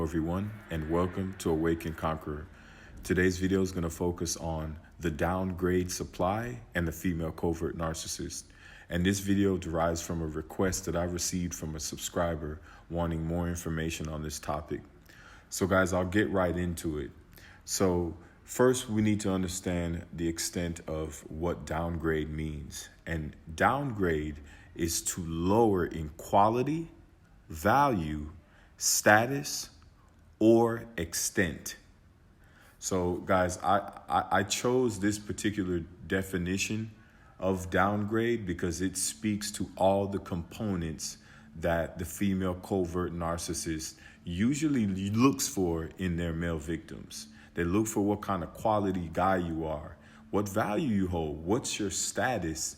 everyone, and welcome to Awaken Conqueror. Today's video is going to focus on the Downgrade Supply and the Female Covert Narcissist. And this video derives from a request that I received from a subscriber wanting more information on this topic. So guys, I'll get right into it. So first, we need to understand the extent of what downgrade means. And downgrade is to lower in quality, value, status, or extent. So guys, I chose this particular definition of downgrade because it speaks to all the components that the female covert narcissist usually looks for in their male victims. They look for what kind of quality guy you are, what value you hold, what's your status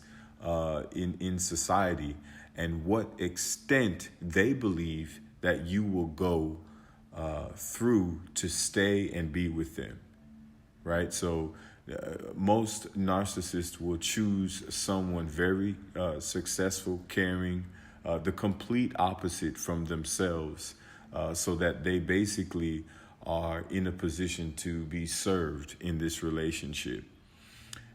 in society, and what extent they believe that you will go through to stay and be with them, right? So most narcissists will choose someone very successful, caring, the complete opposite from themselves, so that they basically are in a position to be served in this relationship.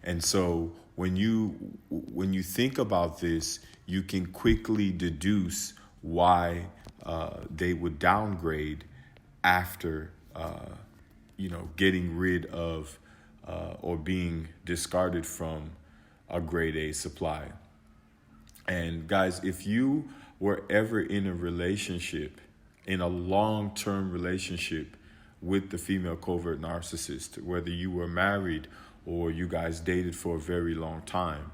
And so when you think about this, you can quickly deduce why they would downgrade after getting rid of or being discarded from a grade A supply. And guys, if you were ever in a relationship, in a long-term relationship with the female covert narcissist, whether you were married or you guys dated for a very long time,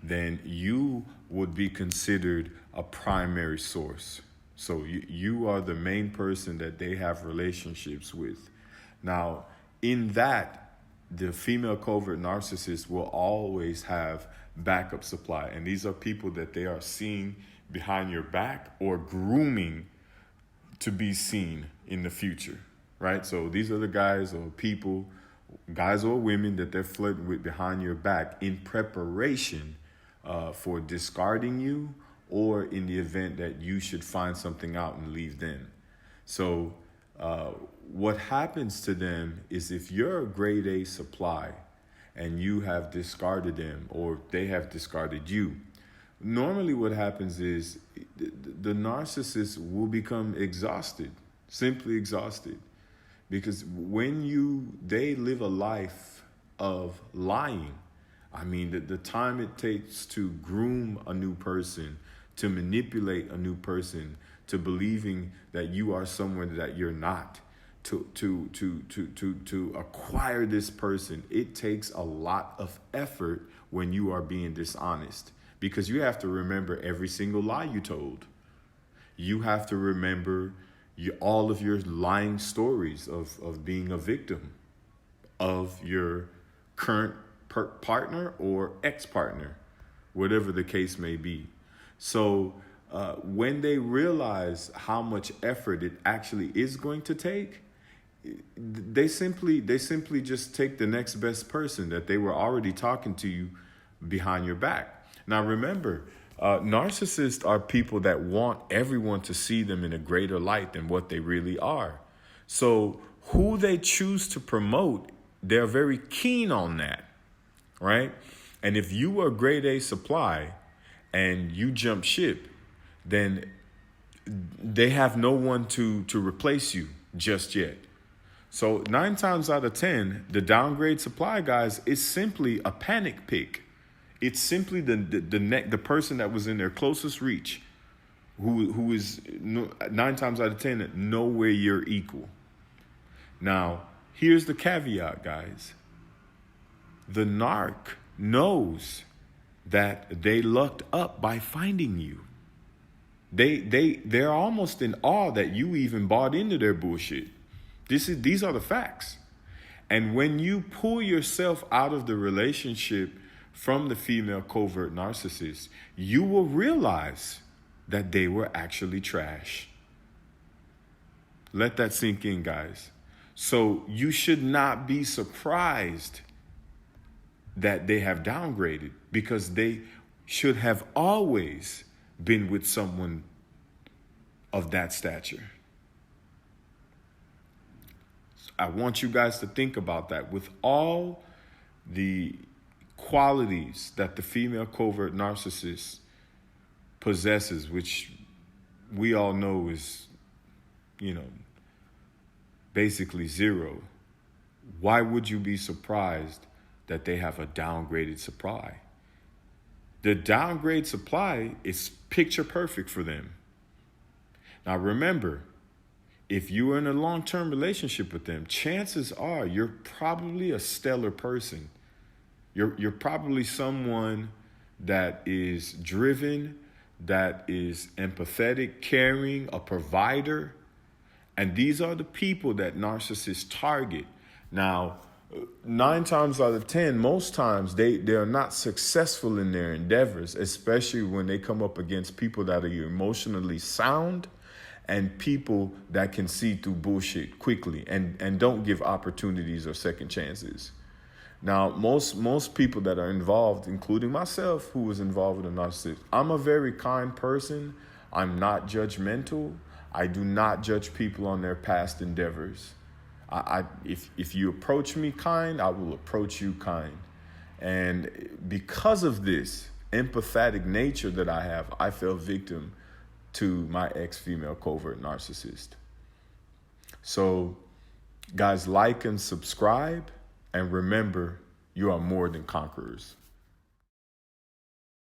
then you would be considered a primary source. So you are the main person that they have relationships with. Now, in that, the female covert narcissist will always have backup supply. And these are people that they are seeing behind your back or grooming to be seen in the future, right? So these are the guys or people, guys or women that they're flirting with behind your back in preparation for discarding you, or in the event that you should find something out and leave them. So what happens to them is, if you're a grade A supply and you have discarded them or they have discarded you, normally what happens is the narcissist will become exhausted, simply exhausted. Because when they live a life of lying, I mean, the time it takes to groom a new person, to manipulate a new person, to believing that you are someone that you're not, to acquire this person, it takes a lot of effort when you are being dishonest, because you have to remember every single lie you told. You have to remember all of your lying stories of being a victim of your current partner or ex-partner, whatever the case may be. So when they realize how much effort it actually is going to take, they simply just take the next best person that they were already talking to you behind your back. Now remember, narcissists are people that want everyone to see them in a greater light than what they really are. So who they choose to promote, they're very keen on that, right? And if you are grade A supply and you jump ship, then they have no one to replace you just yet. So 9 times out of 10, the downgrade supply, guys, is simply a panic pick. It's simply the person that was in their closest reach, who is 9 times out of 10 nowhere you're equal. Now, here's the caveat, guys. The narc knows that they lucked up by finding you. They're almost in awe that you even bought into their bullshit. These are the facts. And when you pull yourself out of the relationship from the female covert narcissist, you will realize that they were actually trash. Let that sink in, guys. So you should not be surprised that they have downgraded, because they should have always been with someone of that stature. I want you guys to think about that. With all the qualities that the female covert narcissist possesses, which we all know is, basically zero, why would you be surprised that they have a downgraded supply? The downgrade supply is picture perfect for them. Now remember, if you are in a long-term relationship with them, chances are you're probably a stellar person. You're probably someone that is driven, that is empathetic, caring, a provider. And these are the people that narcissists target. Now, 9 times out of 10, most times they are not successful in their endeavors, especially when they come up against people that are emotionally sound and people that can see through bullshit quickly and don't give opportunities or second chances. Now, most people that are involved, including myself, who was involved with a narcissist, I'm a very kind person. I'm not judgmental. I do not judge people on their past endeavors. If you approach me kind, I will approach you kind. And because of this empathetic nature that I have, I fell victim to my ex-female covert narcissist. So, guys, like and subscribe. And remember, you are more than conquerors.